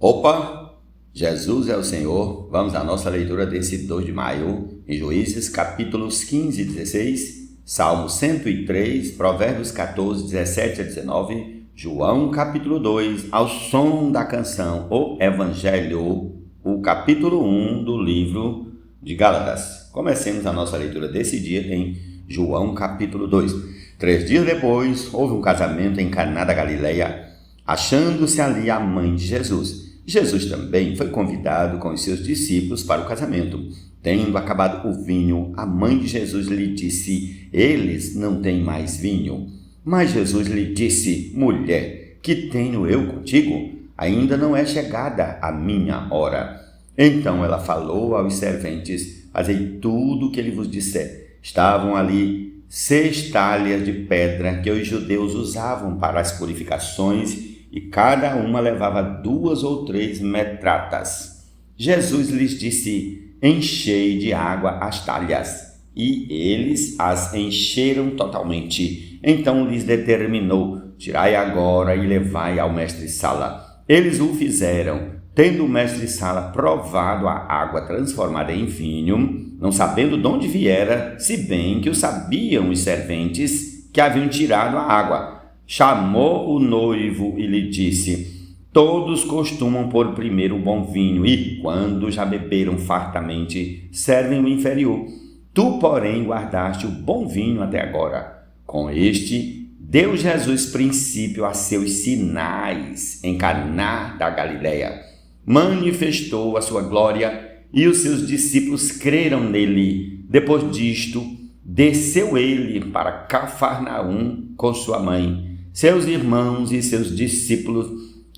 Opa! Jesus é o Senhor. Vamos à nossa leitura desse 2 de maio, em Juízes, capítulos 15 e 16, Salmo 103, Provérbios 14, 17 a 19, João, capítulo 2, ao som da canção, o Evangelho, o capítulo 1 do livro de Gálatas. Comecemos a nossa leitura desse dia em João, capítulo 2. 3 dias depois, houve um casamento em Caná da Galileia, achando-se ali a mãe de Jesus. Jesus também foi convidado com os seus discípulos para o casamento. Tendo acabado o vinho, a mãe de Jesus lhe disse: eles não têm mais vinho. Mas Jesus lhe disse: mulher, que tenho eu contigo? Ainda não é chegada a minha hora. Então ela falou aos serventes: fazei tudo o que ele vos disser. Estavam ali 6 talhas de pedra que os judeus usavam para as purificações, e cada uma levava 2 ou 3 metratas. Jesus lhes disse: enchei de água as talhas. E eles as encheram totalmente. Então lhes determinou: tirai agora e levai ao mestre-sala. Eles o fizeram. Tendo o mestre-sala provado a água transformada em vinho, não sabendo de onde viera, se bem que o sabiam os serventes que haviam tirado a água, chamou o noivo e lhe disse: todos costumam pôr primeiro o bom vinho e, quando já beberam fartamente, servem o inferior. Tu, porém, guardaste o bom vinho até agora. Com este, deu Jesus princípio a seus sinais em Caná da Galileia. Manifestou a sua glória e os seus discípulos creram nele. Depois disto, desceu ele para Cafarnaum com sua mãe, seus irmãos e seus discípulos,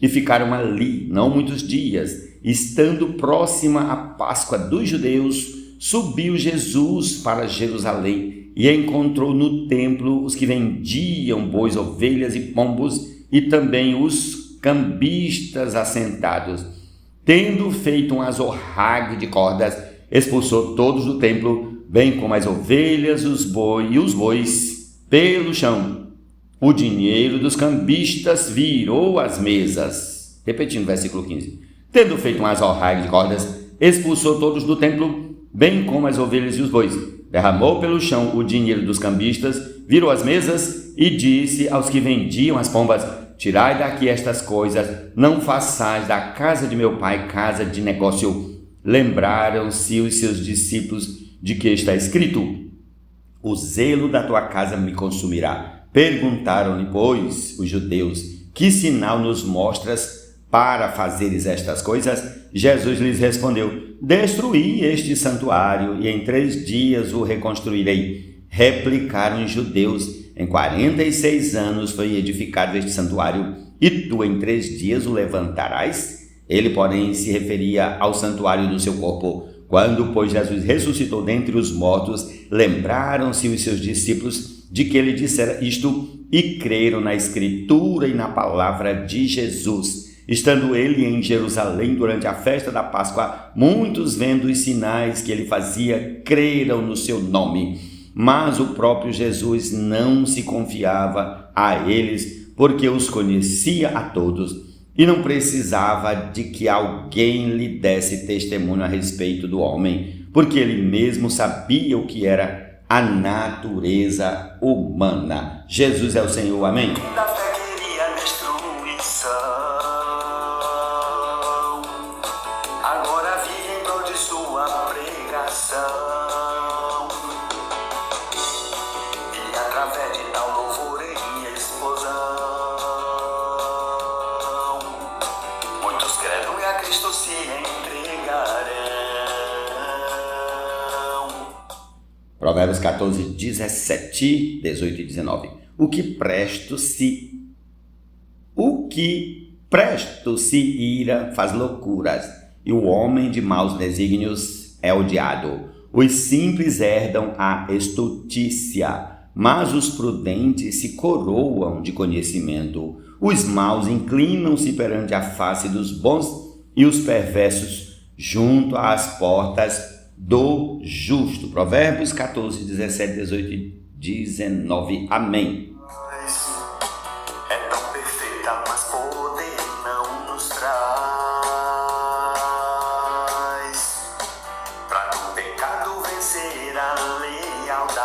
e ficaram ali não muitos dias. Estando próxima a Páscoa dos judeus, subiu Jesus para Jerusalém e encontrou no templo os que vendiam bois, ovelhas e pombos, e também os cambistas assentados. Tendo feito um azorrague de cordas, expulsou todos do templo, bem como as ovelhas, os bois, pelo chão. O dinheiro dos cambistas virou as mesas. Repetindo o versículo 15. Tendo feito um azorrague de cordas, expulsou todos do templo, bem como as ovelhas e os bois. Derramou pelo chão o dinheiro dos cambistas, virou as mesas e disse aos que vendiam as pombas: tirai daqui estas coisas, não façais da casa de meu pai casa de negócio. Lembraram-se os seus discípulos de que está escrito: o zelo da tua casa me consumirá. Perguntaram-lhe, pois, os judeus: que sinal nos mostras para fazeres estas coisas? Jesus lhes respondeu: destruí este santuário e em 3 dias o reconstruirei. Replicaram os judeus: em 46 anos foi edificado este santuário, e tu em 3 dias o levantarás? Ele, porém, se referia ao santuário do seu corpo. Quando, pois, Jesus ressuscitou dentre os mortos, lembraram-se os seus discípulos de que ele dissera isto e creram na Escritura e na palavra de Jesus. Estando ele em Jerusalém durante a festa da Páscoa, muitos, vendo os sinais que ele fazia, creram no seu nome. Mas o próprio Jesus não se confiava a eles, porque os conhecia a todos e não precisava de que alguém lhe desse testemunho a respeito do homem, porque ele mesmo sabia o que era a natureza humana. Jesus é o Senhor, amém? Da fé queria destruição, agora vive em prol de sua pregação. E através de tal louvor em explosão, muitos creram e a Cristo se entregarão. Provérbios 14, 17, 18 e 19. O que presto se ira faz loucuras, e o homem de maus desígnios é odiado. Os simples herdam a estultícia, mas os prudentes se coroam de conhecimento. Os maus inclinam-se perante a face dos bons, e os perversos junto às portas do justo. Provérbios 14, 17, 18 e 19. Amém. É tão perfeita, mas poder não nos traz. será lealdade.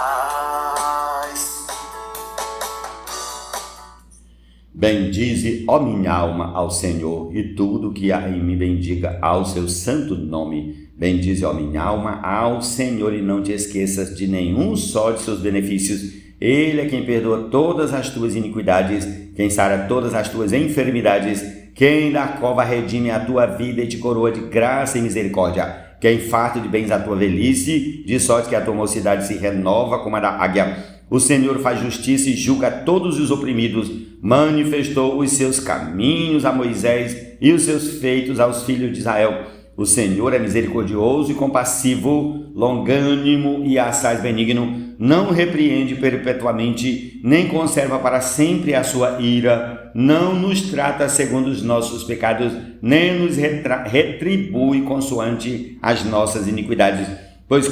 Bendize, ó minha alma, ao Senhor, e tudo que há em mim bendiga ao seu santo nome. Bendize, ó minha alma, ao Senhor, e não te esqueças de nenhum só de seus benefícios. Ele é quem perdoa todas as tuas iniquidades, quem sara todas as tuas enfermidades, quem da cova redime a tua vida e te coroa de graça e misericórdia, quem farta de bens a tua velhice, de sorte que a tua mocidade se renova como a da águia. O Senhor faz justiça e julga todos os oprimidos, manifestou os seus caminhos a Moisés e os seus feitos aos filhos de Israel. O Senhor é misericordioso e compassivo, longânimo e assaz benigno, não repreende perpetuamente, nem conserva para sempre a sua ira, não nos trata segundo os nossos pecados, nem nos retribui consoante as nossas iniquidades. Pois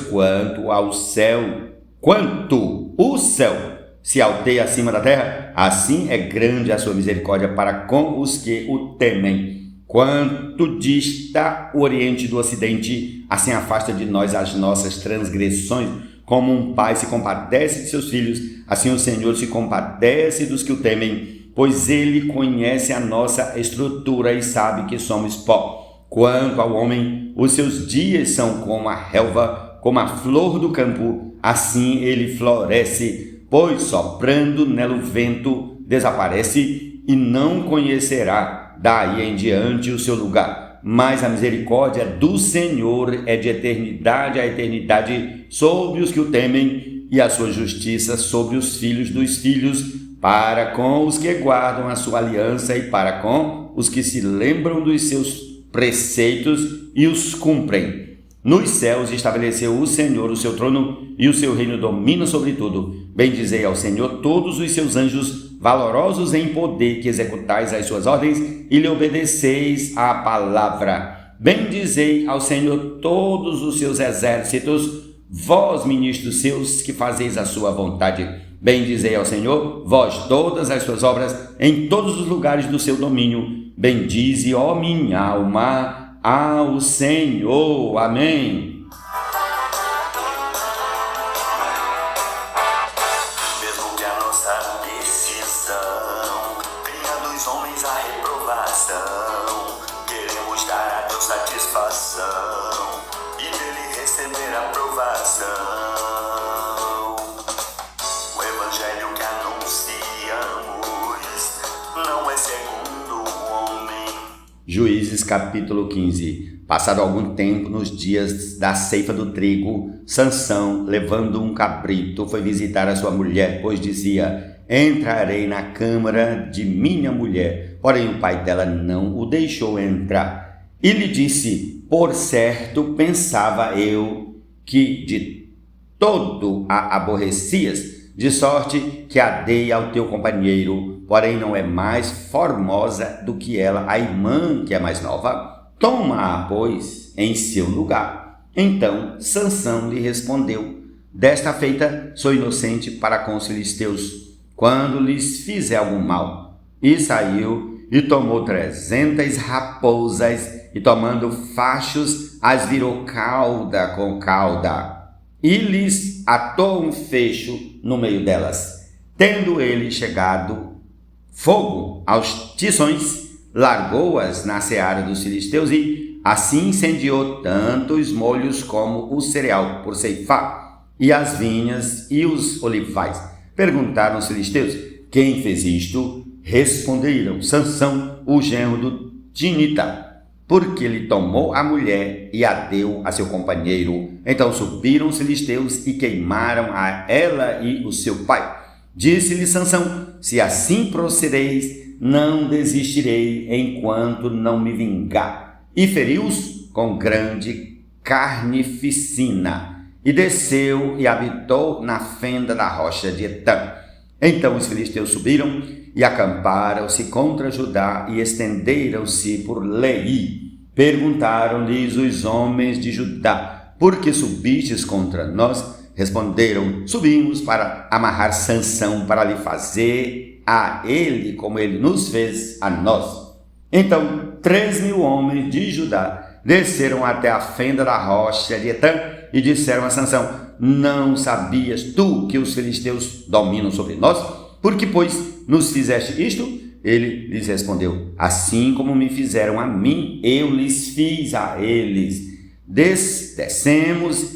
quanto o céu se alteia acima da terra, assim é grande a sua misericórdia para com os que o temem. Quanto dista o oriente do ocidente, assim afasta de nós as nossas transgressões. Como um pai se compadece de seus filhos, assim o Senhor se compadece dos que o temem, pois ele conhece a nossa estrutura e sabe que somos pó. Quanto ao homem, os seus dias são como a relva, como a flor do campo, assim ele floresce, pois soprando nela o vento desaparece e não conhecerá daí em diante o seu lugar. Mas a misericórdia do Senhor é de eternidade a eternidade sobre os que o temem, e a sua justiça sobre os filhos dos filhos, para com os que guardam a sua aliança e para com os que se lembram dos seus preceitos e os cumprem. Nos céus estabeleceu o Senhor o seu trono, e o seu reino domina sobre tudo. Bendizei ao Senhor todos os seus anjos, valorosos em poder, que executais as suas ordens e lhe obedeceis à palavra. Bendizei ao Senhor todos os seus exércitos, vós, ministros seus, que fazeis a sua vontade. Bendizei ao Senhor, vós, todas as suas obras, em todos os lugares do seu domínio. Bendize, ó minha alma, ao Senhor. Amém. Mesmo que a nossa decisão tenha dos homens a reprovação, queremos dar a Deus satisfação e dele receber a aprovação. O evangelho que anunciamos não é segundo o homem. Juízes capítulo 15. Passado algum tempo, nos dias da ceifa do trigo, Sansão, levando um cabrito, foi visitar a sua mulher, pois dizia: entrarei na câmara de minha mulher. Porém o pai dela não o deixou entrar. E lhe disse: por certo pensava eu que de todo a aborrecias, de sorte que a dei ao teu companheiro, porém não é mais formosa do que ela, a irmã que é mais nova. Toma-a, pois, em seu lugar. Então Sansão lhe respondeu: desta feita sou inocente para com os filisteus, quando lhes fizer algum mal. E saiu e tomou 300 raposas, e tomando fachos as virou cauda com cauda, e lhes atou um fecho no meio delas. Tendo ele chegado fogo aos tições, largou-as na seara dos filisteus, e assim incendiou tanto os molhos como o cereal por ceifar, e as vinhas e os olivais. Perguntaram os filisteus: quem fez isto? Responderam: Sansão, o genro do Tinita, porque lhe tomou a mulher e a deu a seu companheiro. Então subiram os filisteus e queimaram a ela e o seu pai. Disse-lhe Sansão: se assim procedereis, não desistirei enquanto não me vingar. E feriu-os com grande carnificina, e desceu e habitou na fenda da rocha de Etã. Então os filisteus subiram e acamparam-se contra Judá e estenderam-se por Leí. Perguntaram-lhes os homens de Judá: por que subistes contra nós? Responderam: subimos para amarrar Sansão, para lhe fazer a ele como ele nos fez a nós. Então 3.000 homens de Judá desceram até a fenda da rocha de Etã e disseram a Sansão: não sabias tu que os filisteus dominam sobre nós? Por que, pois, nos fizeste isto? Ele lhes respondeu: assim como me fizeram a mim, eu lhes fiz a eles. Descemos,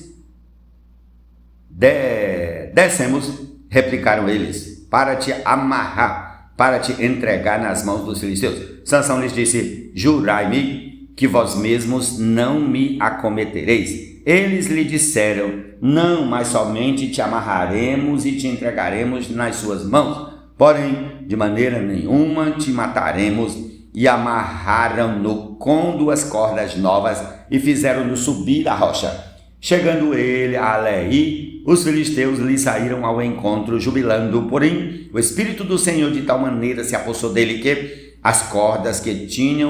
replicaram eles, para te amarrar, para te entregar nas mãos dos filisteus. Sansão lhes disse: jurai-me que vós mesmos não me acometereis. Eles lhe disseram: não, mas somente te amarraremos e te entregaremos nas suas mãos. Porém, de maneira nenhuma te mataremos. E amarraram-no com 2 cordas novas e fizeram-no subir a rocha. Chegando ele a Alei, os filisteus lhe saíram ao encontro, jubilando. Porém, o Espírito do Senhor de tal maneira se apossou dele que as cordas que tinha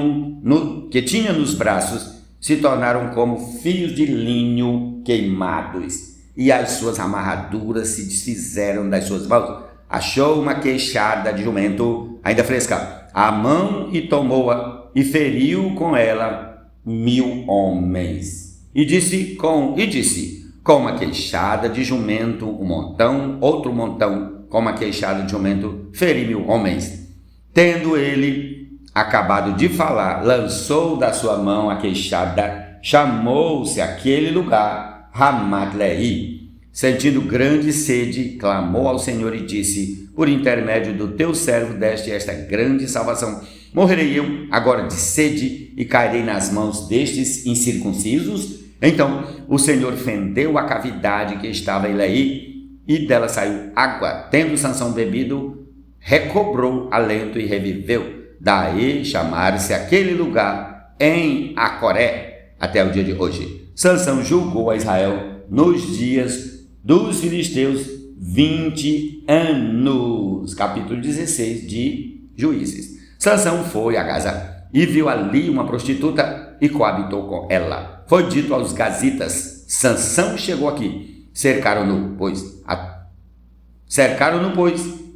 nos braços se tornaram como fios de linho queimados, e as suas amarraduras se desfizeram das suas mãos. Achou uma queixada de jumento ainda fresca à mão e tomou-a e feriu com ela 1000 homens. E disse com uma queixada de jumento um montão, outro montão com uma queixada de jumento feri 1000 homens. Tendo ele acabado de falar, lançou da sua mão a queixada, chamou-se aquele lugar Ramat-Lehi. Sentindo grande sede, clamou ao Senhor e disse: por intermédio do teu servo deste esta grande salvação. Morrerei eu agora de sede e cairei nas mãos destes incircuncisos? Então o Senhor fendeu a cavidade que estava em Lehi, e dela saiu água. Tendo Sansão bebido, recobrou alento e reviveu. Daí chamar-se aquele lugar em Acoré até o dia de hoje. Sansão julgou a Israel nos dias dos filisteus 20 anos. Capítulo 16 de Juízes. Sansão foi a Gaza e viu ali uma prostituta e coabitou com ela. Foi dito aos gazitas: Sansão chegou aqui. Cercaram-no, pois,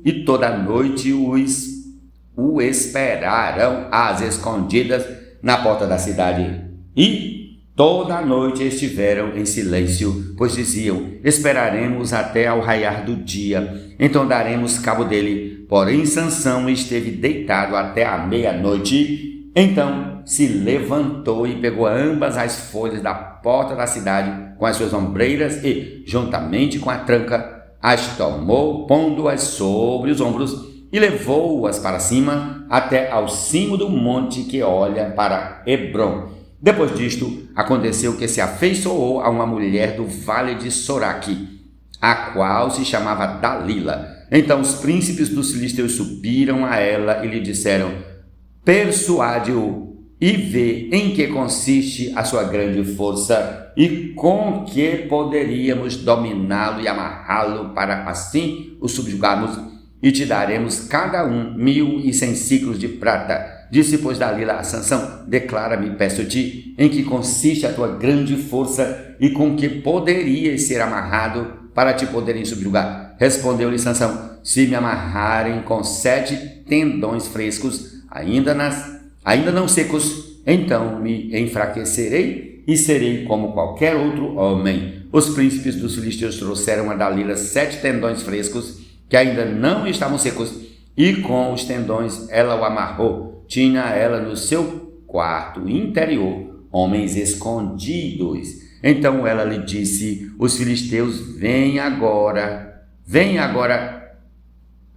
e toda a noite o esperaram às escondidas na porta da cidade. E toda a noite estiveram em silêncio, pois diziam: esperaremos até ao raiar do dia, então daremos cabo dele. Porém Sansão esteve deitado até a meia-noite. Então se levantou e pegou ambas as folhas da porta da cidade com as suas ombreiras e, juntamente com a tranca, as tomou, pondo-as sobre os ombros, e levou-as para cima até ao cimo do monte que olha para Hebrom. Depois disto, aconteceu que se afeiçoou a uma mulher do vale de Soraque, a qual se chamava Dalila. Então os príncipes dos filisteus subiram a ela e lhe disseram: persuade-o e vê em que consiste a sua grande força e com que poderíamos dominá-lo e amarrá-lo para assim o subjugarmos, e te daremos cada um 1.100 ciclos de prata. Disse, pois, Dalila a Sansão: declara-me, peço-te, em que consiste a tua grande força e com que poderias ser amarrado para te poderem subjugar. Respondeu-lhe Sansão: se me amarrarem com 7 tendões frescos, ainda não secos, então me enfraquecerei e serei como qualquer outro homem. Os príncipes dos filisteus trouxeram a Dalila 7 tendões frescos que ainda não estavam secos, e com os tendões ela o amarrou. Tinha ela no seu quarto interior homens escondidos. Então ela lhe disse: os filisteus vêm agora,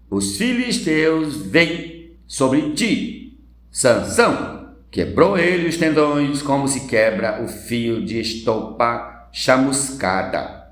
os filisteus vêm sobre ti. Sansão quebrou ele os tendões, como se quebra o fio de estopa chamuscada.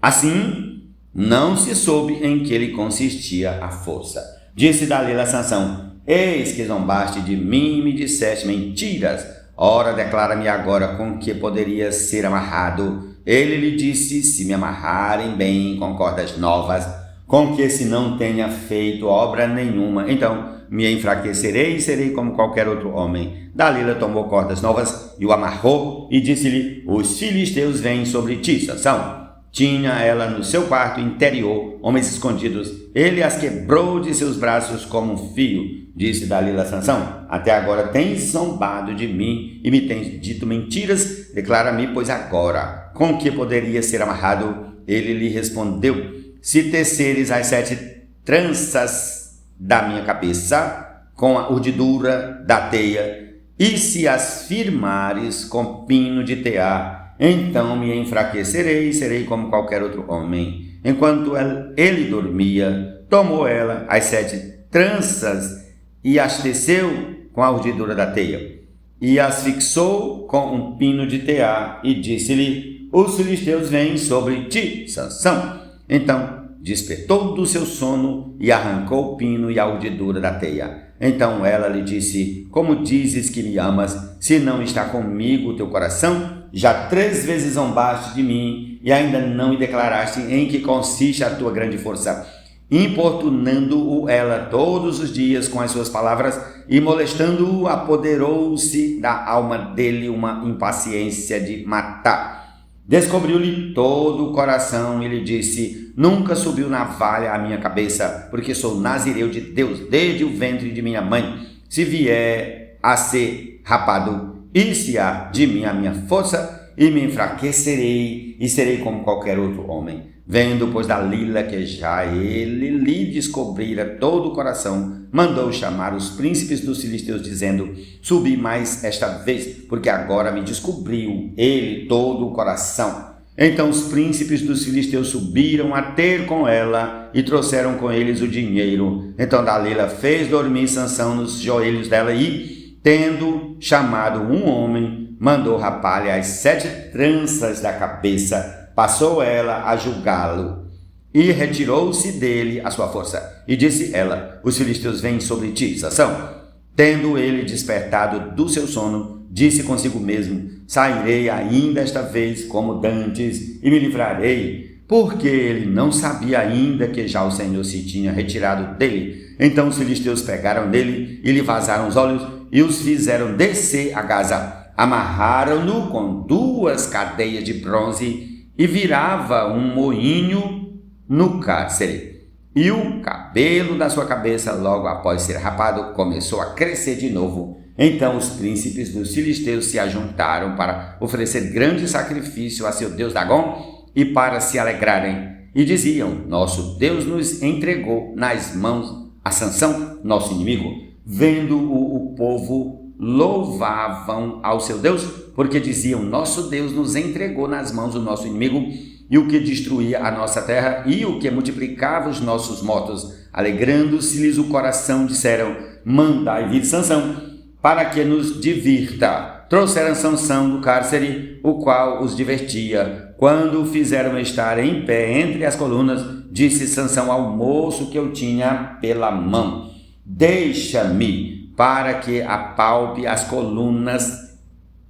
Assim, não se soube em que lhe consistia a força. Disse Dalila a Sansão: eis que zombaste de mim e me disseste mentiras. Ora, declara-me agora com que poderias ser amarrado. Ele lhe disse: se me amarrarem bem com cordas novas, com que se não tenha feito obra nenhuma, então me enfraquecerei e serei como qualquer outro homem. Dalila tomou cordas novas e o amarrou e disse-lhe: os filisteus vêm sobre ti, Sansão. Tinha ela no seu quarto interior homens escondidos. Ele as quebrou de seus braços como um fio. Disse Dalila a Sansão: até agora tens zombado de mim e me tens dito mentiras declara-me, pois agora, com que poderia ser amarrado? Ele lhe respondeu: se teceres as 7 tranças da minha cabeça com a urdidura da teia, e se as firmares com pino de tear, então me enfraquecerei e serei como qualquer outro homem. Enquanto ele dormia, tomou ela as 7 tranças e as teceu com a urdidura da teia, e as fixou com um pino de tear, e disse-lhe: os filisteus vêm sobre ti, Sansão. Então despertou do seu sono e arrancou o pino e a urdidura da teia. Então ela lhe disse: como dizes que me amas, se não está comigo o teu coração? Já 3 vezes zombaste de mim e ainda não me declaraste em que consiste a tua grande força. Importunando-o ela todos os dias com as suas palavras e molestando-o, apoderou-se da alma dele uma impaciência de matar. Descobriu-lhe todo o coração e lhe disse: nunca subiu navalha à minha cabeça, porque sou nazireu de Deus desde o ventre de minha mãe. Se vier a ser rapado, ir-se-á de mim a minha força, e me enfraquecerei, e serei como qualquer outro homem. Vendo, pois, Dalila que já ele lhe descobrira todo o coração, mandou chamar os príncipes dos filisteus, dizendo: subi mais esta vez, porque agora me descobriu ele todo o coração. Então os príncipes dos filisteus subiram a ter com ela e trouxeram com eles o dinheiro. Então Dalila fez dormir Sansão nos joelhos dela e, tendo chamado um homem, mandou rapar-lhe as 7 tranças da cabeça. Passou ela a julgá-lo e retirou-se dele a sua força. E disse ela: os filisteus vêm sobre ti, Sansão. Tendo ele despertado do seu sono, disse consigo mesmo: sairei ainda esta vez como dantes e me livrarei, porque ele não sabia ainda que já o Senhor se tinha retirado dele. Então os filisteus pegaram nele e lhe vazaram os olhos e os fizeram descer a Gaza. Amarraram-no com 2 cadeias de bronze e virava um moinho no cárcere. E o cabelo da sua cabeça, logo após ser rapado, começou a crescer de novo. Então os príncipes dos filisteus se ajuntaram para oferecer grande sacrifício a seu deus Dagom e para se alegrarem. E diziam: nosso Deus nos entregou nas mãos a Sansão, nosso inimigo. Vendo-o, o povo louvavam ao seu Deus, porque diziam: nosso Deus nos entregou nas mãos do nosso inimigo, e o que destruía a nossa terra, e o que multiplicava os nossos mortos. Alegrando-se-lhes o coração, disseram: mandai vir Sansão, para que nos divirta. Trouxeram Sansão do cárcere, o qual os divertia. Quando o fizeram estar em pé entre as colunas, disse Sansão ao moço que eu tinha pela mão: deixa-me, para que apalpe as colunas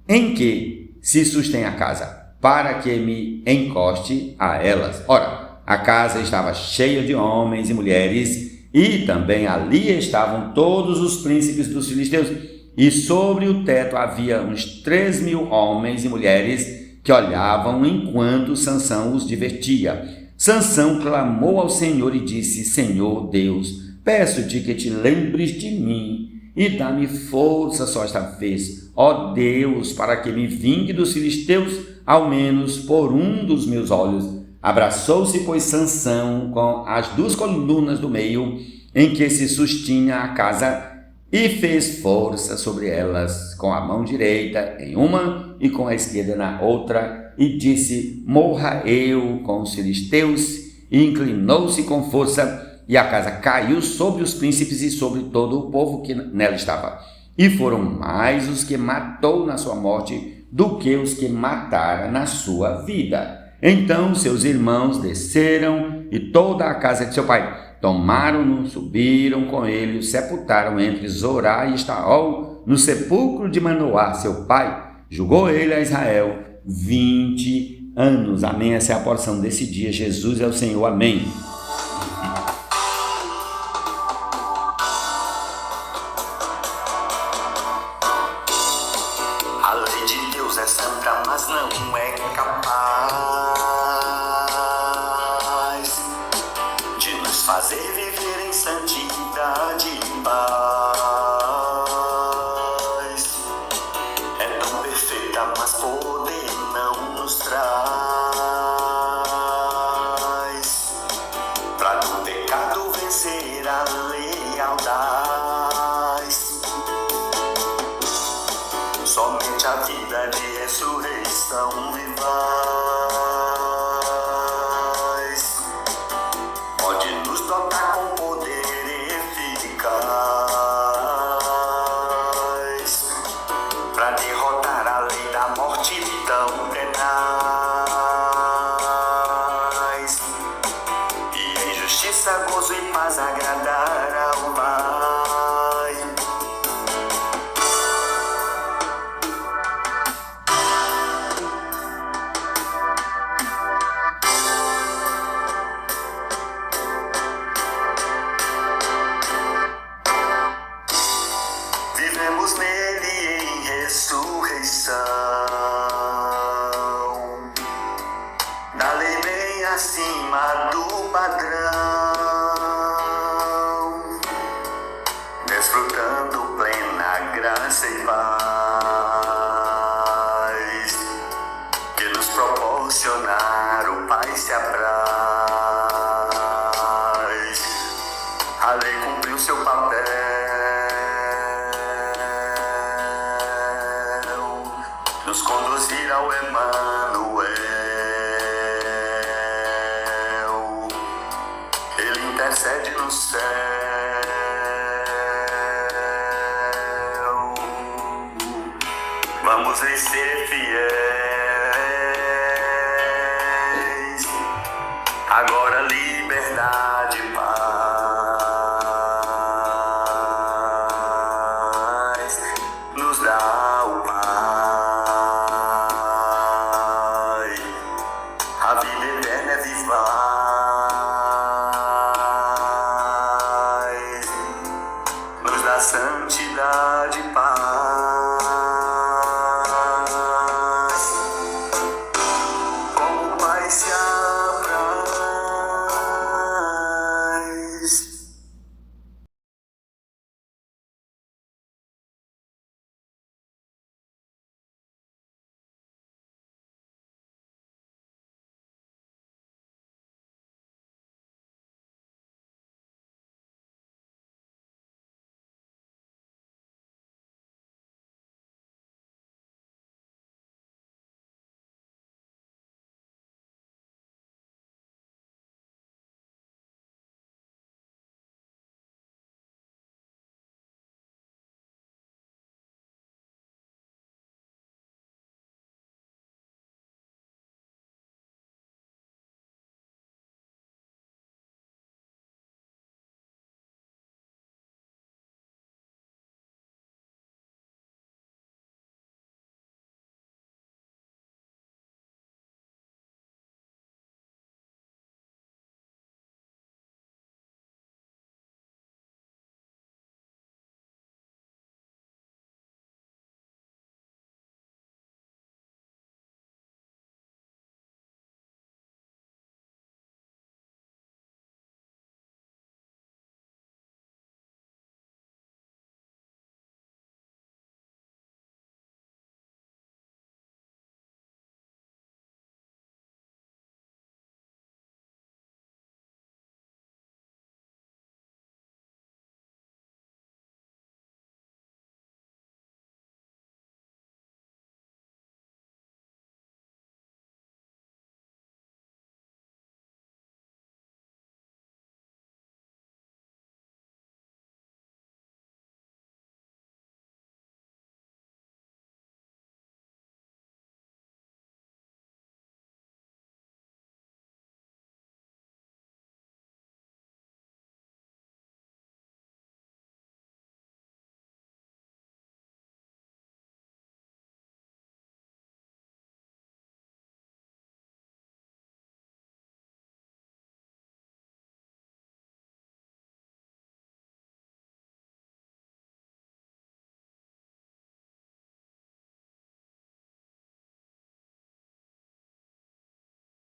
em que se sustém a casa, para que me encoste a elas. Ora, a casa estava cheia de homens e mulheres, e também ali estavam todos os príncipes dos filisteus, e sobre o teto havia uns 3.000 homens e mulheres que olhavam enquanto Sansão os divertia. Sansão clamou ao Senhor e disse: Senhor Deus, peço-te que te lembres de mim e dá-me força só esta vez, ó Deus, para que me vingue dos filisteus, ao menos por um dos meus olhos. Abraçou-se, pois, Sansão com as 2 colunas do meio, em que se sustinha a casa, e fez força sobre elas, com a mão direita em uma e com a esquerda na outra, e disse: morra eu com os filisteus, e inclinou-se com força, e a casa caiu sobre os príncipes e sobre todo o povo que nela estava. E foram mais os que matou na sua morte do que os que matara na sua vida. Então seus irmãos desceram e toda a casa de seu pai. Tomaram-no, subiram com ele, o sepultaram entre Zorá e Estaol, no sepulcro de Manoá, seu pai. Julgou ele a Israel 20 anos. Amém. Essa é a porção desse dia. Jesus é o Senhor. Amém. A lei de Deus é santa, mas não é capaz de nos fazer viver em santidade e paz. É tão perfeita, mas poderosa, justiça, gozo e paz agradar ao Pai. Vivemos nele em ressurreição, da lei bem acima do padrão, desfrutando plena graça e paz, que nos proporcionar o Pai se apraz. A lei cumpriu seu papel, nos conduzir ao Emanuel. Ele intercede no céu. Vamos ser fiéis. Agora liberdade e paz nos dá o Pai. A vida eterna é vivaz, nos dá santidade e paz. Como o Pai se